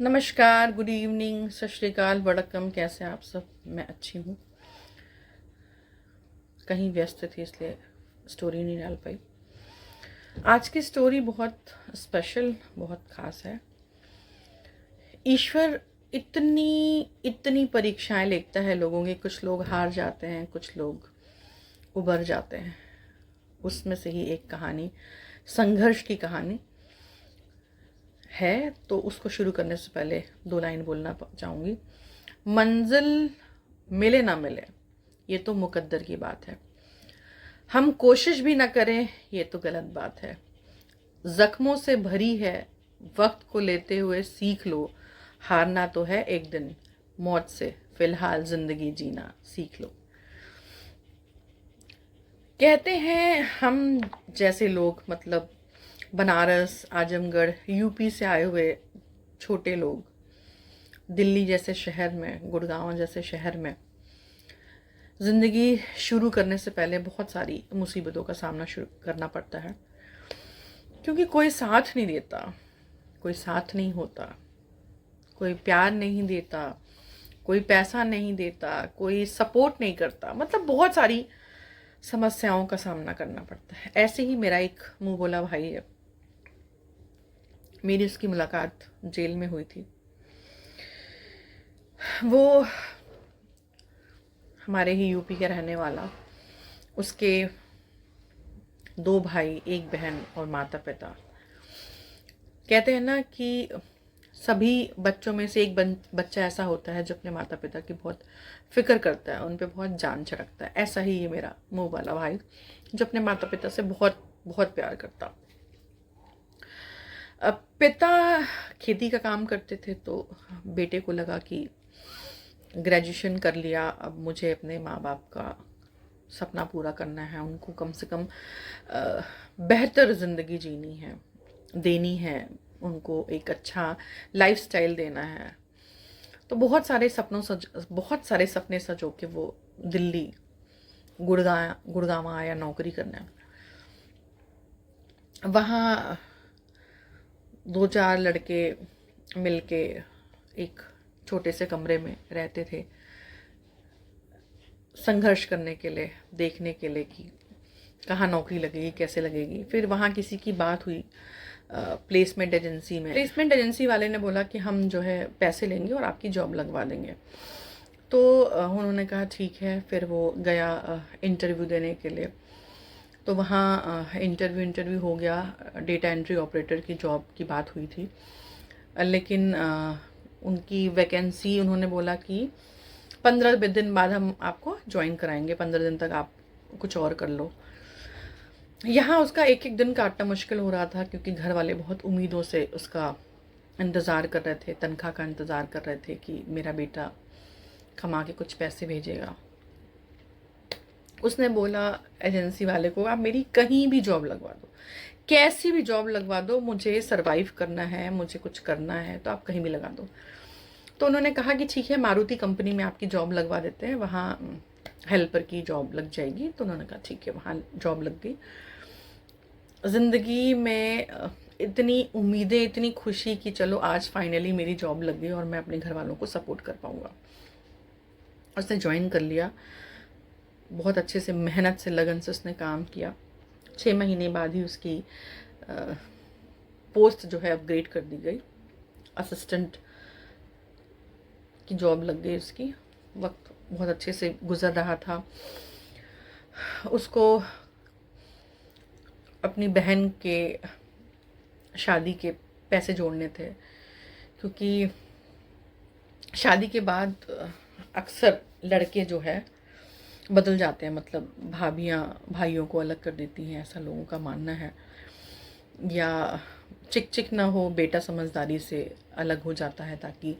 नमस्कार, good evening, सत श्री अकाल, वड़क्कम। कैसे हैं आप सब? मैं अच्छी हूँ। कहीं व्यस्त थी इसलिए स्टोरी नहीं डाल पाई। आज की स्टोरी बहुत स्पेशल, बहुत ख़ास है। ईश्वर इतनी इतनी परीक्षाएं लेता है लोगों की। कुछ लोग हार जाते हैं, कुछ लोग उबर जाते हैं। उसमें से ही एक कहानी, संघर्ष की कहानी है। तो उसको शुरू करने से पहले दो लाइन बोलना चाहूँगी। मंजिल मिले ना मिले ये तो मुकद्दर की बात है। हम कोशिश भी ना करें ये तो गलत बात है। जख्मों से भरी है, वक्त को लेते हुए सीख लो। हारना तो है एक दिन, मौत से फिलहाल जिंदगी जीना सीख लो। कहते हैं हम जैसे लोग, मतलब बनारस, आजमगढ़, यूपी से आए हुए छोटे लोग, दिल्ली जैसे शहर में, गुड़गांव जैसे शहर में ज़िंदगी शुरू करने से पहले बहुत सारी मुसीबतों का सामना शुरू करना पड़ता है। क्योंकि कोई साथ नहीं देता, कोई साथ नहीं होता, कोई प्यार नहीं देता, कोई पैसा नहीं देता, कोई सपोर्ट नहीं करता। मतलब बहुत सारी समस्याओं का सामना करना पड़ता है। ऐसे ही मेरा एक मुंह बोला भाई है, मेरी उसकी मुलाकात जेल में हुई थी। वो हमारे ही यूपी के रहने वाला, उसके दो भाई, एक बहन और माता पिता। कहते हैं ना कि सभी बच्चों में से एक बच्चा ऐसा होता है जो अपने माता पिता की बहुत फिक्र करता है, उन पे बहुत जान छिड़कता है। ऐसा ही ये मेरा मुंह वाला भाई, जो अपने माता पिता से बहुत बहुत प्यार करता। अब पिता खेती का काम करते थे, तो बेटे को लगा कि ग्रेजुएशन कर लिया, अब मुझे अपने माँ बाप का सपना पूरा करना है, उनको कम से कम बेहतर ज़िंदगी जीनी है, देनी है, उनको एक अच्छा लाइफस्टाइल देना है। तो बहुत सारे सपने सजो के वो दिल्ली, गुड़गांव आया नौकरी करने। वहाँ दो चार लड़के मिलके एक छोटे से कमरे में रहते थे, संघर्ष करने के लिए, देखने के लिए कि कहाँ नौकरी लगेगी, कैसे लगेगी। फिर वहाँ किसी की बात हुई प्लेसमेंट एजेंसी में। प्लेसमेंट एजेंसी वाले ने बोला कि हम जो है पैसे लेंगे और आपकी जॉब लगवा देंगे। तो उन्होंने कहा ठीक है। फिर वो गया इंटरव्यू देने के लिए। तो वहाँ इंटरव्यू हो गया। डेटा एंट्री ऑपरेटर की जॉब की बात हुई थी, लेकिन उनकी वैकेंसी, उन्होंने बोला कि 15 दिन बाद हम आपको ज्वाइन कराएंगे, 15 दिन तक आप कुछ और कर लो। यहाँ उसका एक एक दिन काटना मुश्किल हो रहा था, क्योंकि घर वाले बहुत उम्मीदों से उसका इंतज़ार कर रहे थे, तनख्वाह का इंतज़ार कर रहे थे कि मेरा बेटा कमा के कुछ पैसे भेजेगा। उसने बोला एजेंसी वाले को, आप मेरी कहीं भी जॉब लगवा दो, कैसी भी जॉब लगवा दो, मुझे सरवाइव करना है, मुझे कुछ करना है, तो आप कहीं भी लगा दो। तो उन्होंने कहा कि ठीक है, मारुति कंपनी में आपकी जॉब लगवा देते हैं, वहाँ हेल्पर की जॉब लग जाएगी। तो उन्होंने कहा ठीक है, वहाँ जॉब लग गई। ज़िंदगी में इतनी उम्मीदें, इतनी खुशी कि चलो आज फाइनली मेरी जॉब लग गई और मैं अपने घर वालों को सपोर्ट कर पाऊँगा। उसने ज्वाइन कर लिया, बहुत अच्छे से, मेहनत से, लगन से उसने काम किया। 6 महीने बाद ही उसकी पोस्ट जो है अपग्रेड कर दी गई, असिस्टेंट की जॉब लग गई उसकी। वक्त बहुत अच्छे से गुजर रहा था। उसको अपनी बहन के शादी के पैसे जोड़ने थे, क्योंकि शादी के बाद अक्सर लड़के जो है बदल जाते हैं, मतलब भाभियाँ भाइयों को अलग कर देती हैं, ऐसा लोगों का मानना है। या चिक चिक ना हो, बेटा समझदारी से अलग हो जाता है, ताकि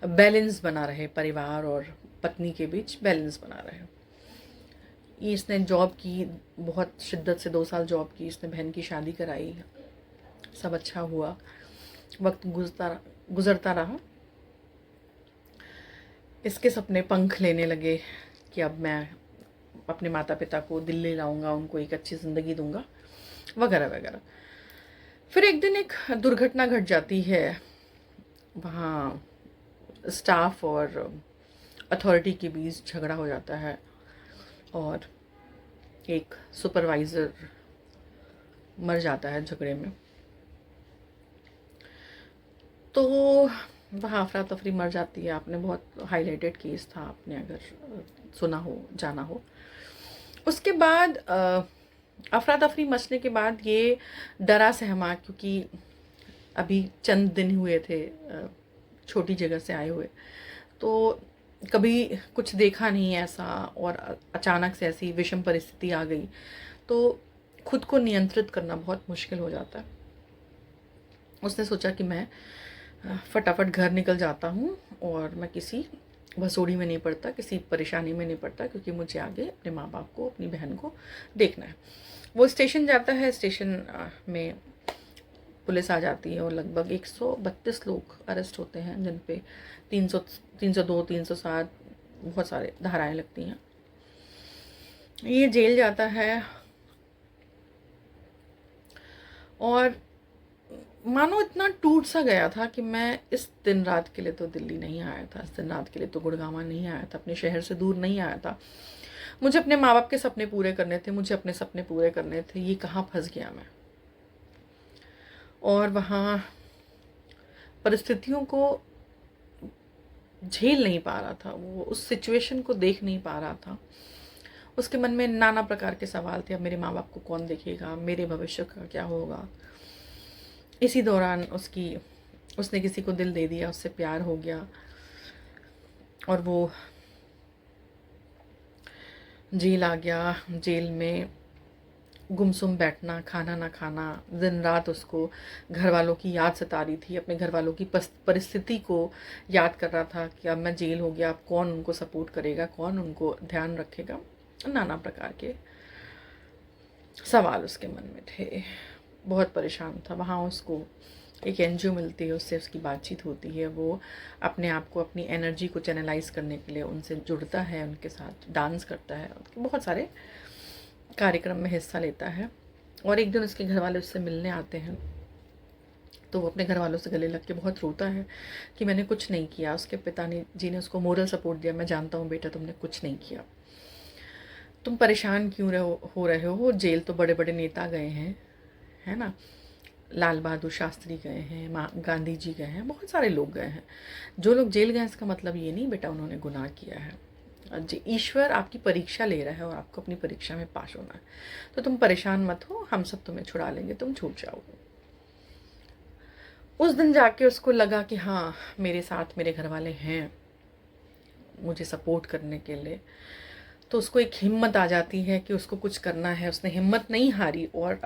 बैलेंस बना रहे, परिवार और पत्नी के बीच बैलेंस बना रहे। ये इसने जॉब की, बहुत शिद्दत से 2 साल जॉब की, इसने बहन की शादी कराई, सब अच्छा हुआ। वक्त गुजरता रहा, इसके सपने पंख लेने लगे कि अब मैं अपने माता पिता को दिल्ली लाऊंगा, उनको एक अच्छी ज़िंदगी दूंगा, वगैरह वगैरह। फिर एक दिन एक दुर्घटना घट जाती है। वहाँ स्टाफ और अथॉरिटी के बीच झगड़ा हो जाता है और एक सुपरवाइज़र मर जाता है झगड़े में। तो वहाँ अफरा तफरी मर जाती है। आपने बहुत हाईलाइटेड केस था, आपने अगर सुना हो, जाना हो। उसके बाद अफरा तफरी मचने के बाद ये डरा सहमा, क्योंकि अभी चंद दिन हुए थे छोटी जगह से आए हुए, तो कभी कुछ देखा नहीं ऐसा, और अचानक से ऐसी विषम परिस्थिति आ गई तो खुद को नियंत्रित करना बहुत मुश्किल हो जाता है। उसने सोचा कि मैं फटाफट घर निकल जाता हूँ और मैं किसी भसोड़ी में नहीं पड़ता, किसी परेशानी में नहीं पड़ता, क्योंकि मुझे आगे अपने माँ बाप को, अपनी बहन को देखना है। वो स्टेशन जाता है। स्टेशन में पुलिस आ जाती है और लगभग 132 लोग अरेस्ट होते हैं, जिन पे 302, 307 बहुत सारे धाराएं लगती हैं। ये जेल जाता है और मानो इतना टूट सा गया था कि मैं इस दिन रात के लिए तो दिल्ली नहीं आया था, इस दिन रात के लिए तो गुड़गांव नहीं आया था, अपने शहर से दूर नहीं आया था। मुझे अपने माँ बाप के सपने पूरे करने थे, मुझे अपने सपने पूरे करने थे। ये कहाँ फंस गया मैं। और वहाँ परिस्थितियों को झेल नहीं पा रहा था, वो उस सिचुएशन को देख नहीं पा रहा था। उसके मन में नाना प्रकार के सवाल थे। अब मेरे माँ बाप को कौन देखेगा, मेरे भविष्य का क्या होगा। इसी दौरान उसने किसी को दिल दे दिया, उससे प्यार हो गया और वो जेल आ गया। जेल में गुमसुम बैठना, खाना ना खाना, दिन रात उसको घर वालों की याद सता रही थी, अपने घर वालों की परिस्थिति को याद कर रहा था कि अब मैं जेल हो गया, अब कौन उनको सपोर्ट करेगा, कौन उनको ध्यान रखेगा। नाना प्रकार के सवाल उसके मन में थे। बहुत परेशान था। वहाँ उसको एक एनजीओ मिलती है, उससे उसकी बातचीत होती है। वो अपने आप को, अपनी एनर्जी को चैनलाइज करने के लिए उनसे जुड़ता है, उनके साथ डांस करता है, बहुत सारे कार्यक्रम में हिस्सा लेता है। और एक दिन उसके घर वाले उससे मिलने आते हैं, तो वो अपने घर वालों से गले लग के बहुत रोता है कि मैंने कुछ नहीं किया। उसके पिताजी ने उसको मोरल सपोर्ट दिया, मैं जानता हूँ बेटा तुमने कुछ नहीं किया, तुम परेशान क्यों हो रहे हो, जेल तो बड़े बड़े नेता गए हैं, है ना, लाल बहादुर शास्त्री गए हैं, गांधी जी गए हैं, बहुत सारे लोग गए हैं। जो लोग जेल गए इसका मतलब ये नहीं बेटा उन्होंने गुनाह किया है। ईश्वर आपकी परीक्षा ले रहा है और आपको अपनी परीक्षा में पास होना है, तो तुम परेशान मत हो, हम सब तुम्हें छुड़ा लेंगे, तुम छूट जाओगे। उस दिन जाके उसको लगा कि हाँ, मेरे साथ मेरे घर वाले हैं मुझे सपोर्ट करने के लिए। तो उसको एक हिम्मत आ जाती है कि उसको कुछ करना है। उसने हिम्मत नहीं हारी और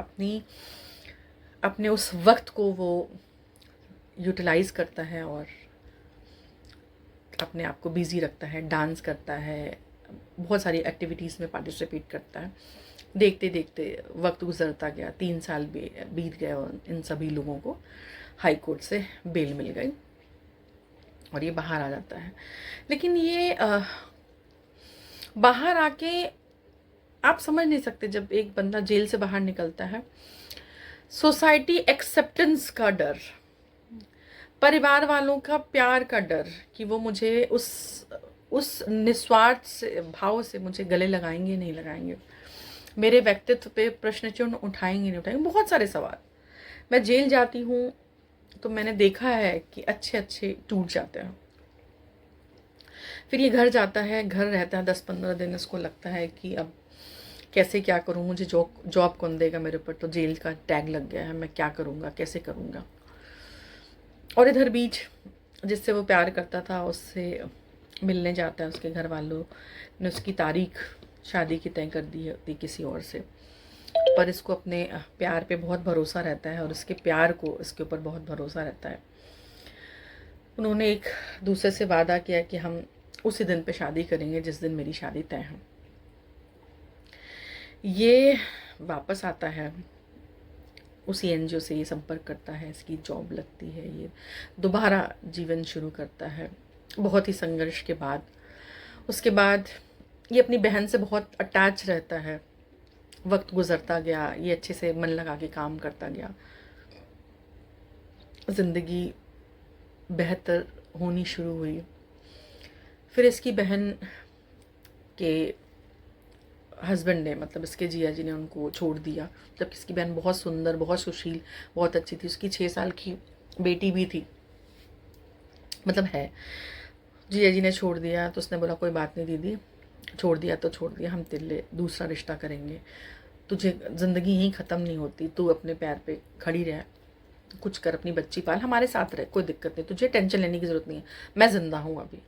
अपने उस वक्त को वो यूटिलाइज करता है और अपने आप को बिजी रखता है, डांस करता है, बहुत सारी एक्टिविटीज़ में पार्टिसिपेट करता है। देखते देखते वक्त गुजरता गया, 3 साल बीत गए और इन सभी लोगों को हाई कोर्ट से बेल मिल गई और ये बाहर आ जाता है। लेकिन ये बाहर आके आप समझ नहीं सकते, जब एक बंदा जेल से बाहर निकलता है, सोसाइटी एक्सेप्टेंस का डर, परिवार वालों का प्यार का डर कि वो मुझे उस निस्वार्थ से भाव से मुझे गले लगाएंगे नहीं लगाएंगे, मेरे व्यक्तित्व पे प्रश्न चिन्ह उठाएंगे नहीं उठाएंगे, बहुत सारे सवाल। मैं जेल जाती हूँ तो मैंने देखा है कि अच्छे अच्छे टूट जाते हैं। फिर ये घर जाता है, घर रहता है 10-15 दिन, इसको लगता है कि अब कैसे क्या करूँ, मुझे जॉब कौन देगा, मेरे ऊपर तो जेल का टैग लग गया है, मैं क्या करूँगा, कैसे करूँगा। और इधर बीच जिससे वो प्यार करता था उससे मिलने जाता है। उसके घर वालों ने उसकी तारीख शादी की तय कर दी होती किसी और से, पर इसको अपने प्यार पे बहुत भरोसा रहता है और उसके प्यार को इसके ऊपर बहुत भरोसा रहता है। उन्होंने एक दूसरे से वादा किया कि हम उसी दिन पे शादी करेंगे जिस दिन मेरी शादी तय है। ये वापस आता है, उसी एनजीओ से ये संपर्क करता है, इसकी जॉब लगती है, ये दोबारा जीवन शुरू करता है बहुत ही संघर्ष के बाद। उसके बाद ये अपनी बहन से बहुत अटैच रहता है। वक्त गुजरता गया, ये अच्छे से मन लगा के काम करता गया। ज़िंदगी बेहतर होनी शुरू हुई। फिर इसकी बहन के हस्बैंड ने, मतलब इसके जिया जी ने उनको छोड़ दिया, जबकि इसकी बहन बहुत सुंदर, बहुत सुशील, बहुत अच्छी थी। उसकी 6 साल की बेटी भी थी, मतलब है। जिया जी ने छोड़ दिया तो उसने बोला कोई बात नहीं दीदी, छोड़ दिया तो छोड़ दिया, हम तेरे लिए दूसरा रिश्ता करेंगे, तुझे ज़िंदगी यहीं ख़त्म नहीं होती, तू अपने पैर पे खड़ी रह, कुछ कर, अपनी बच्ची पाल, हमारे साथ रह, कोई दिक्कत नहीं, तुझे टेंशन लेने की ज़रूरत नहीं है, मैं ज़िंदा हूँ अभी।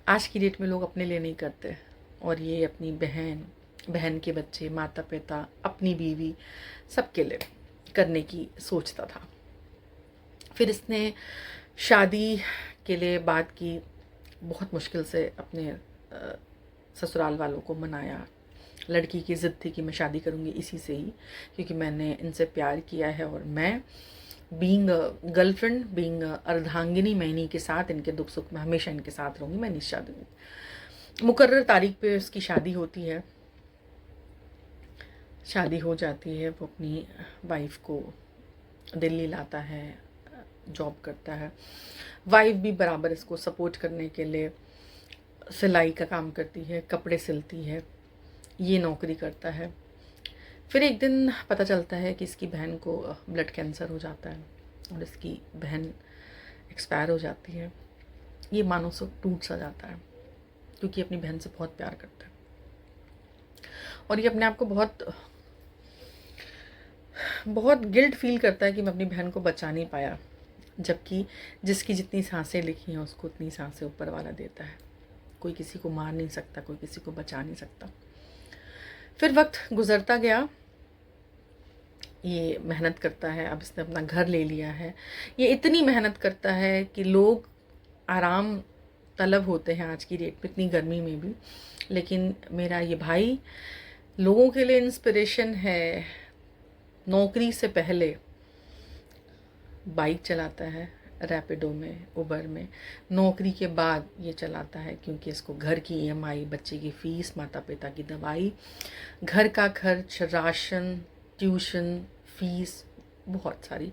आज की डेट में लोग अपने लिए नहीं करते, और ये अपनी बहन के बच्चे, माता पिता, अपनी बीवी, सबके लिए करने की सोचता था। फिर इसने शादी के लिए बात की, बहुत मुश्किल से अपने ससुराल वालों को मनाया। लड़की की ज़िद थी कि मैं शादी करूँगी इसी से ही, क्योंकि मैंने इनसे प्यार किया है, और मैं बीइंग गर्लफ्रेंड, बीइंग अर्धांगिनी, मैं इन्हीं के साथ, इनके दुख सुख में हमेशा इनके साथ रहूँगी, मैं नहीं शादी दूँगी। मुकर्रर तारीख पे उसकी शादी होती है। शादी हो जाती है, वो अपनी वाइफ को दिल्ली लाता है, जॉब करता है। वाइफ भी बराबर इसको सपोर्ट करने के लिए सिलाई का काम करती है, कपड़े सिलती है, ये नौकरी करता है। फिर एक दिन पता चलता है कि इसकी बहन को ब्लड कैंसर हो जाता है, और इसकी बहन एक्सपायर हो जाती है। ये मानो सो टूट सा जाता है, क्योंकि अपनी बहन से बहुत प्यार करता है, और ये अपने आप को बहुत गिल्ट फील करता है कि मैं अपनी बहन को बचा नहीं पाया, जबकि जिसकी जितनी सांसें लिखी हैं उसको उतनी सांसें ऊपर वाला देता है। कोई किसी को मार नहीं सकता, कोई किसी को बचा नहीं सकता। फिर वक्त गुजरता गया, ये मेहनत करता है, अब इसने अपना घर ले लिया है। ये इतनी मेहनत करता है कि लोग आराम तलब होते हैं आज की डेट में, इतनी गर्मी में भी, लेकिन मेरा ये भाई लोगों के लिए इंस्पिरेशन है। नौकरी से पहले बाइक चलाता है, रैपिडो में, उबर में। नौकरी के बाद ये चलाता है क्योंकि इसको घर की ईएमआई, बच्चे की फ़ीस, माता पिता की दवाई, घर का खर्च, राशन, ट्यूशन फ़ीस, बहुत सारी,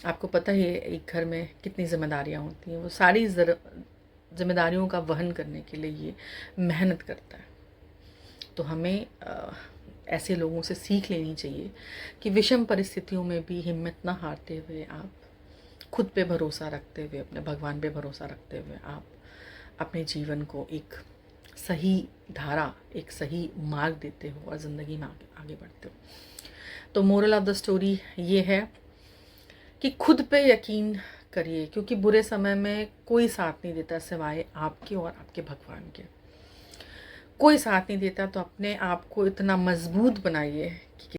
आपको पता है एक घर में कितनी ज़िम्मेदारियाँ होती हैं, वो सारी ज़िम्मेदारियों का वहन करने के लिए ये मेहनत करता है। तो हमें ऐसे लोगों से सीख लेनी चाहिए कि विषम परिस्थितियों में भी हिम्मत ना हारते हुए, आप खुद पे भरोसा रखते हुए, अपने भगवान पे भरोसा रखते हुए, आप अपने जीवन को एक सही धारा, एक सही मार्ग देते हो, और ज़िंदगी में आगे बढ़ते हो। तो मोरल ऑफ द स्टोरी ये है कि खुद पे यकीन करिए, क्योंकि बुरे समय में कोई साथ नहीं देता सिवाय आपके और आपके भगवान के। कोई साथ नहीं देता, तो अपने आप को इतना मजबूत बनाइए कि